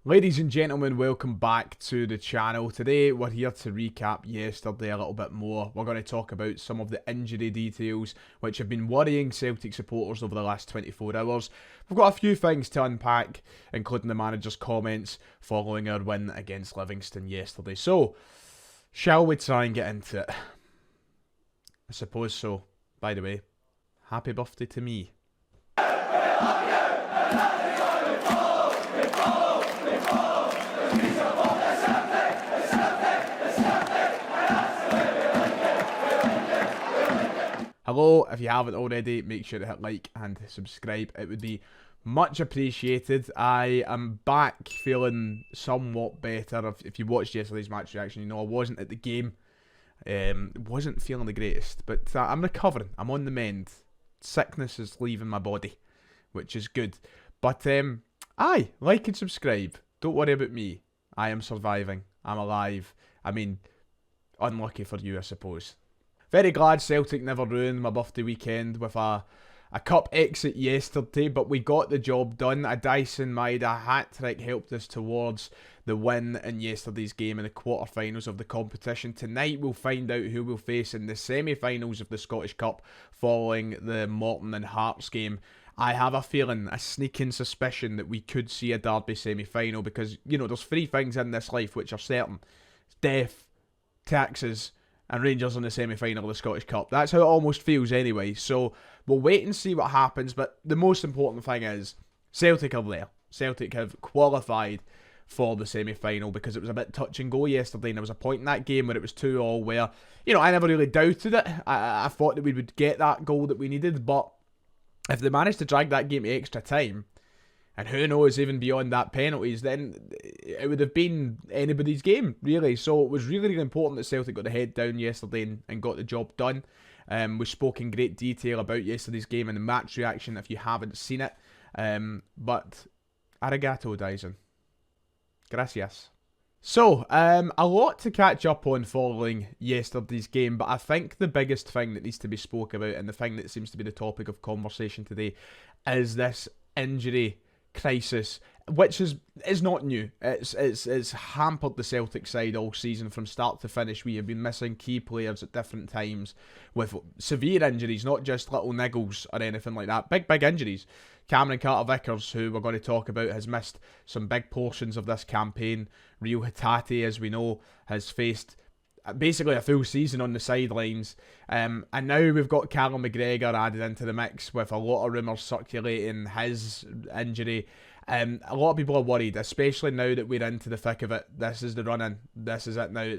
Ladies and gentlemen, welcome back to the channel. Today we're here to recap yesterday a little bit more. We're going to talk about some of the injury details which have been worrying Celtic supporters over the last 24 hours. We've got a few things to unpack, including the manager's comments following our win against Livingston yesterday. So, shall we try and get into it? I suppose so. By the way, happy birthday to me. Hello, if you haven't already, make sure to hit like and subscribe. It would be much appreciated. I am back feeling somewhat better. If you watched yesterday's match reaction, you know I wasn't at the game. Wasn't feeling the greatest, but I'm recovering. I'm on the mend. Sickness is leaving my body, which is good. But aye, like and subscribe. Don't worry about me. I am surviving. I'm alive. I mean, unlucky for you, I suppose. Very glad Celtic never ruined my birthday weekend with a cup exit yesterday, but we got the job done. A Dyson Maeda hat-trick helped us towards the win in yesterday's game in the quarter-finals of the competition. Tonight we'll find out who we'll face in the semi-finals of the Scottish Cup following the Morton and Hearts game. I have a feeling, a sneaking suspicion that we could see a derby semi-final because, you know, there's three things in this life which are certain. It's death, taxes, and Rangers in the semi-final of the Scottish Cup. That's how it almost feels anyway. So we'll wait and see what happens. But the most important thing is Celtic are there. Celtic have qualified for the semi-final because it was a bit touch and go yesterday. And there was a point in that game where it was 2-2 where, you know, I never really doubted it. I thought that we would get that goal that we needed. But if they managed to drag that game to extra time, and who knows, even beyond that penalties, then it would have been anybody's game, really. So it was really, really important that Celtic got the head down yesterday and got the job done. We spoke in great detail about yesterday's game and the match reaction if you haven't seen it. But arigato, Dyson. Gracias. So, a lot to catch up on following yesterday's game, but I think the biggest thing that needs to be spoke about and the thing that seems to be the topic of conversation today is this injury crisis, which is not new. It's hampered the Celtic side all season from start to finish. We have been missing key players at different times with severe injuries, not just little niggles or anything like that. Big injuries. Cameron Carter-Vickers, who we're going to talk about, has missed some big portions of this campaign. Rio Hatate, as we know, has faced basically a full season on the sidelines. And now we've got Calum McGregor added into the mix with a lot of rumours circulating his injury. A lot of people are worried, especially now that we're into the thick of it. This is the run-in. This is it now.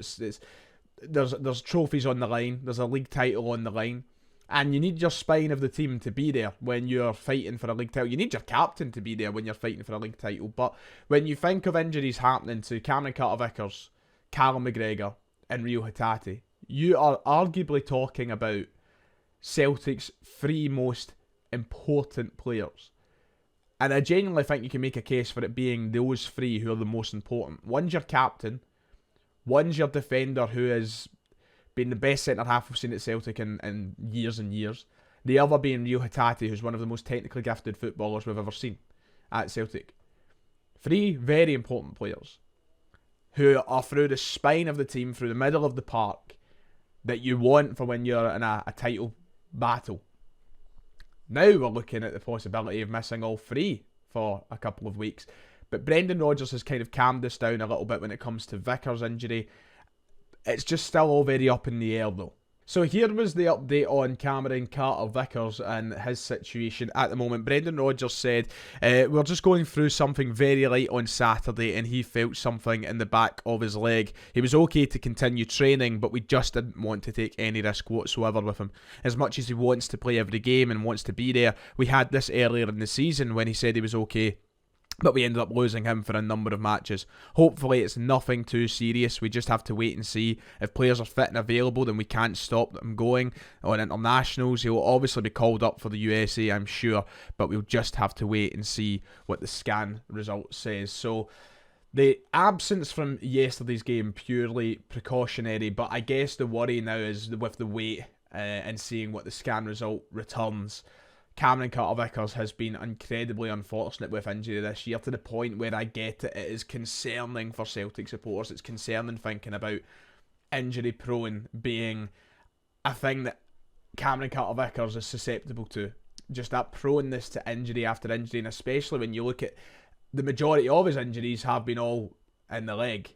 There's trophies on the line. There's a league title on the line. And you need your spine of the team to be there when you're fighting for a league title. You need your captain to be there when you're fighting for a league title. But when you think of injuries happening to Cameron Carter-Vickers, Calum McGregor, and Rio Hatate, you are arguably talking about Celtic's three most important players. And I genuinely think you can make a case for it being those three who are the most important. One's your captain, one's your defender who has been the best centre-half we've seen at Celtic in years and years. The other being Rio Hatate, who's one of the most technically gifted footballers we've ever seen at Celtic. Three very important players who are through the spine of the team, through the middle of the park, that you want for when you're in a title battle. Now we're looking at the possibility of missing all three for a couple of weeks. But Brendan Rodgers has kind of calmed us down a little bit when it comes to Vickers' injury. It's just still all very up in the air though. So here was the update on Cameron Carter-Vickers and his situation at the moment. Brendan Rodgers said, we're just going through something very light on Saturday and he felt something in the back of his leg. He was okay to continue training, but we just didn't want to take any risk whatsoever with him. As much as he wants to play every game and wants to be there, we had this earlier in the season when he said he was okay, but we ended up losing him for a number of matches. Hopefully it's nothing too serious. We just have to wait and see. If players are fit and available, then we can't stop them going on internationals. He will obviously be called up for the USA, I'm sure, but we'll just have to wait and see what the scan result says. So the absence from yesterday's game, purely precautionary, but I guess the worry now is with the wait and seeing what the scan result returns. Cameron Carter-Vickers has been incredibly unfortunate with injury this year, to the point where I get it is concerning for Celtic supporters. It's concerning thinking about injury prone being a thing that Cameron Carter-Vickers is susceptible to. Just that proneness to injury after injury, and especially when you look at the majority of his injuries have been all in the leg.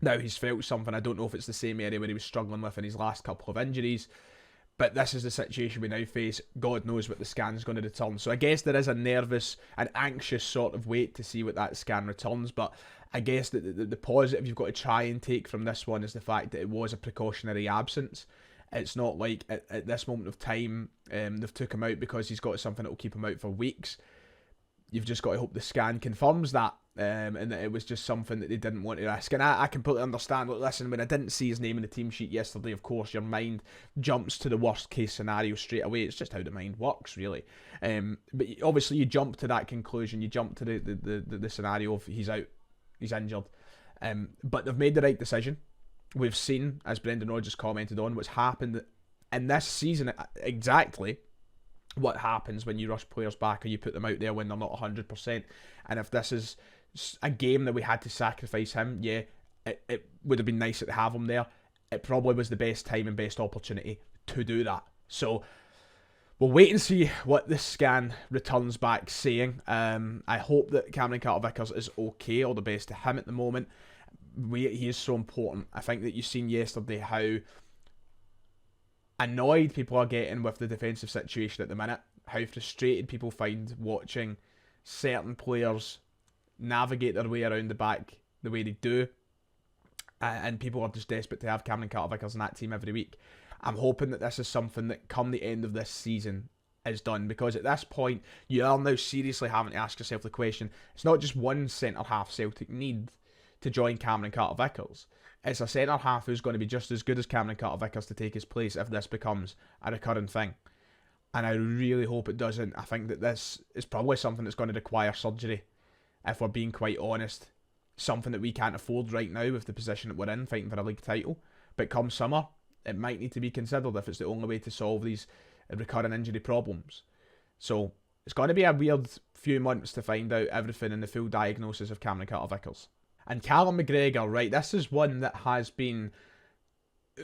Now, he's felt something. I don't know if it's the same area where he was struggling with in his last couple of injuries. But this is the situation we now face. God knows what the scan is going to return. So I guess there is a nervous and anxious sort of wait to see what that scan returns. But I guess the positive you've got to try and take from this one is the fact that it was a precautionary absence. It's not like at this moment of time they've took him out because he's got something that will keep him out for weeks. You've just got to hope the scan confirms that. And that it was just something that they didn't want to risk. And I completely understand. Look, listen, when I didn't see his name in the team sheet yesterday, of course, your mind jumps to the worst case scenario straight away. It's just how the mind works, really. But obviously, you jump to that conclusion. You jump to the scenario of he's out, he's injured. But they've made the right decision. We've seen, as Brendan Rodgers commented on, what's happened in this season, exactly what happens when you rush players back or you put them out there when they're not 100%. And if this is a game that we had to sacrifice him, yeah, it would have been nice to have him there. It probably was the best time and best opportunity to do that. So we'll wait and see what this scan returns back saying. I hope that Cameron Carter-Vickers is okay. All the best to him at the moment. He is so important. I think that you've seen yesterday how annoyed people are getting with the defensive situation at the minute. How frustrated people find watching certain players navigate their way around the back the way they do, and people are just desperate to have Cameron Carter-Vickers in that team every week. I'm hoping that this is something that come the end of this season is done, because at this point you are now seriously having to ask yourself the question, it's not just one centre half Celtic need to join Cameron Carter-Vickers, it's a centre half who's going to be just as good as Cameron Carter-Vickers to take his place if this becomes a recurring thing. And I really hope it doesn't. I think that this is probably something that's going to require surgery, if we're being quite honest. Something that we can't afford right now with the position that we're in, fighting for a league title. But come summer, it might need to be considered if it's the only way to solve these recurring injury problems. So it's going to be a weird few months to find out everything in the full diagnosis of Cameron Carter-Vickers. And Calum McGregor, right, this is one that has been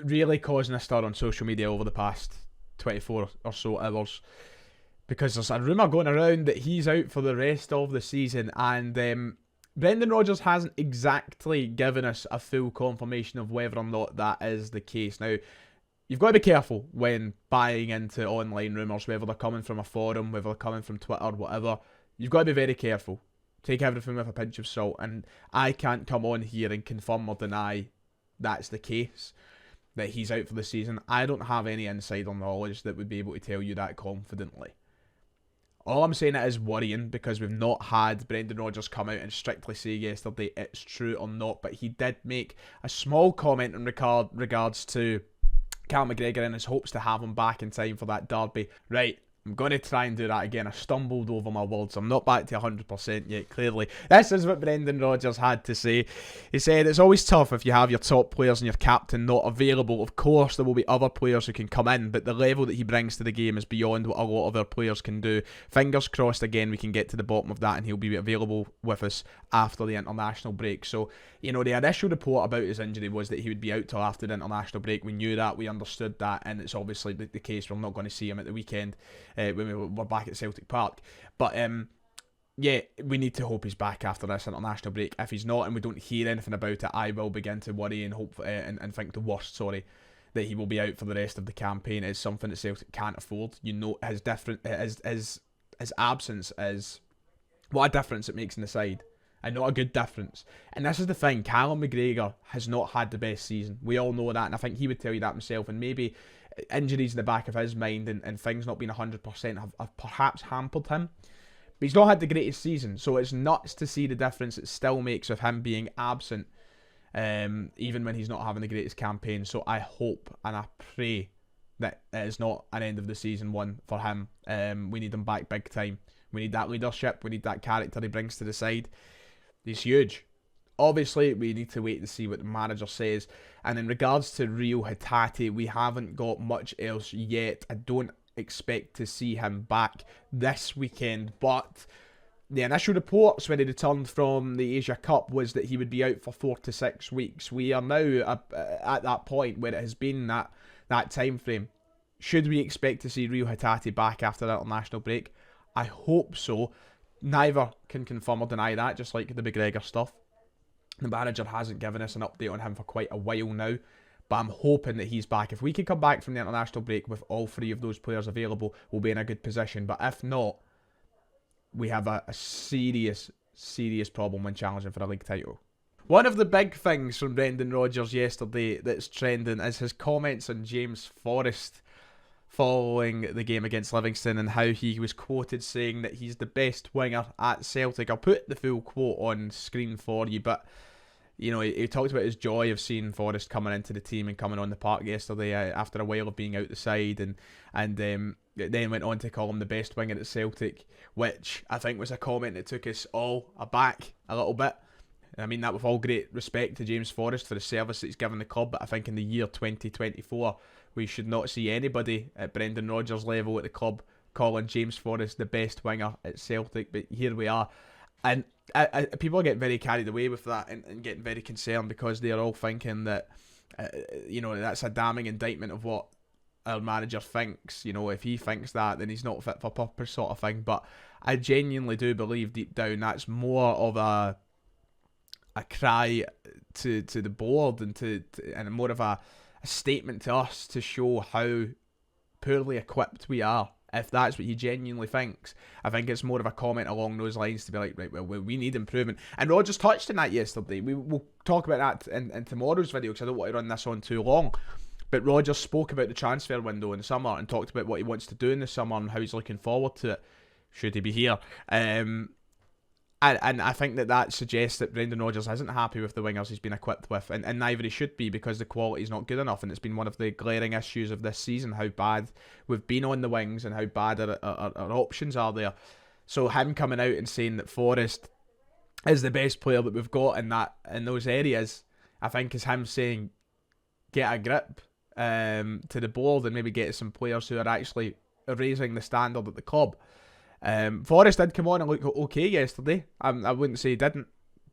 really causing a stir on social media over the past 24 or so hours, because there's a rumour going around that he's out for the rest of the season, and Brendan Rodgers hasn't exactly given us a full confirmation of whether or not that is the case. Now, you've got to be careful when buying into online rumours, whether they're coming from a forum, whether they're coming from Twitter, whatever. You've got to be very careful. Take everything with a pinch of salt, and I can't come on here and confirm or deny that's the case, that he's out for the season. I don't have any insider knowledge that would be able to tell you that confidently. All I'm saying it is worrying, because we've not had Brendan Rodgers come out and strictly say yesterday it's true or not, but he did make a small comment in regards to Calum McGregor and his hopes to have him back in time for that derby. Right, I'm going to try and do that again. I stumbled over my words. I'm not back to 100% yet, clearly. This is what Brendan Rodgers had to say. He said, "It's always tough if you have your top players and your captain not available. Of course, there will be other players who can come in, but the level that he brings to the game is beyond what a lot of our players can do. Fingers crossed again we can get to the bottom of that and he'll be available with us after the international break." So, you know, the initial report about his injury was that he would be out till after the international break. We knew that, we understood that, and it's obviously the case. We're not going to see him at the weekend when we're back at Celtic Park. But yeah, we need to hope he's back after this international break. If he's not, and we don't hear anything about it, I will begin to worry and hope and think the worst. That he will be out for the rest of the campaign. Is something that Celtic can't afford. You know, his absence is what a difference it makes in the side, and not a good difference. And this is the thing: Calum McGregor has not had the best season. We all know that, and I think he would tell you that himself. And maybe injuries in the back of his mind and things not being 100% have perhaps hampered him. But he's not had the greatest season, so it's nuts to see the difference it still makes of him being absent, even when he's not having the greatest campaign. So I hope and I pray that it is not an end of the season one for him. We need him back big time. We need that leadership. We need that character he brings to the side. He's huge. Obviously, we need to wait to see what the manager says. And in regards to Rio Hatate, we haven't got much else yet. I don't expect to see him back this weekend. But the initial reports when he returned from the Asia Cup was that he would be out for 4 to 6 weeks. We are now at that point where it has been that time frame. Should we expect to see Rio Hatate back after the international break? I hope so. Neither can confirm or deny that, just like the McGregor stuff. The manager hasn't given us an update on him for quite a while now, but I'm hoping that he's back. If we can come back from the international break with all 3 of those players available, we'll be in a good position. But if not, we have a serious problem when challenging for a league title. One of the big things from Brendan Rodgers yesterday that's trending is his comments on James Forrest following the game against Livingston, and how he was quoted saying that he's the best winger at Celtic. I'll put the full quote on screen for you, but you know, he talked about his joy of seeing Forrest coming into the team and coming on the park yesterday after a while of being out the side, and then went on to call him the best winger at Celtic, which I think was a comment that took us all aback a little bit. I mean that with all great respect to James Forrest for the service that he's given the club, but I think in the year 2024 we should not see anybody at Brendan Rodgers' level at the club calling James Forrest the best winger at Celtic. But here we are, and people get very carried away with that and getting very concerned because they are all thinking that you know, that's a damning indictment of what our manager thinks. You know, if he thinks that, then he's not fit for purpose, sort of thing. But I genuinely do believe deep down that's more of a cry to the board and more of a statement to us to show how poorly equipped we are. If that's what he genuinely thinks, I think it's more of a comment along those lines to be like, right, well, we need improvement. And Rodgers touched on that yesterday. We'll talk about that in tomorrow's video because I don't want to run this on too long. But Rodgers spoke about the transfer window in the summer and talked about what he wants to do in the summer and how he's looking forward to it, should he be here. And I think that suggests that Brendan Rodgers isn't happy with the wingers he's been equipped with, and neither he should be, because the quality's not good enough, and it's been one of the glaring issues of this season, how bad we've been on the wings and how bad our options are there. So him coming out and saying that Forrest is the best player that we've got in those areas, I think is him saying, get a grip to the board and maybe get some players who are actually raising the standard at the club. Forrest did come on and look okay yesterday. I wouldn't say he didn't,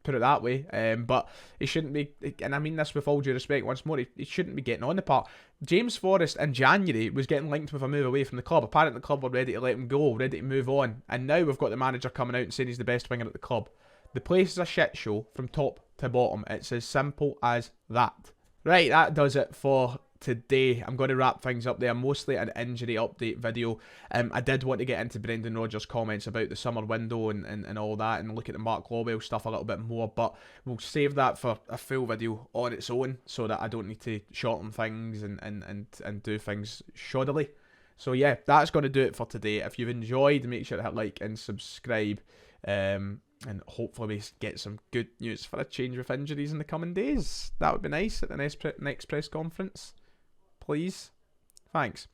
put it that way, but he shouldn't be, and I mean this with all due respect once more, he shouldn't be getting on the park. James Forrest in January was getting linked with a move away from the club. Apparently the club were ready to let him go, ready to move on, and now we've got the manager coming out and saying he's the best winger at the club. The place is a shit show from top to bottom. It's as simple as that. Right, that does it for today. I'm going to wrap things up there, mostly an injury update video. I did want to get into Brendan Rodgers' comments about the summer window and all that, and look at the Mark Lawwell stuff a little bit more, but we'll save that for a full video on its own so that I don't need to shorten things and do things shoddily. So yeah, that's going to do it for today. If you've enjoyed, make sure to hit like and subscribe, and hopefully we get some good news for a change with injuries in the coming days. That would be nice at the next press conference. Please. Thanks.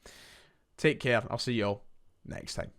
Take care. I'll see you all next time.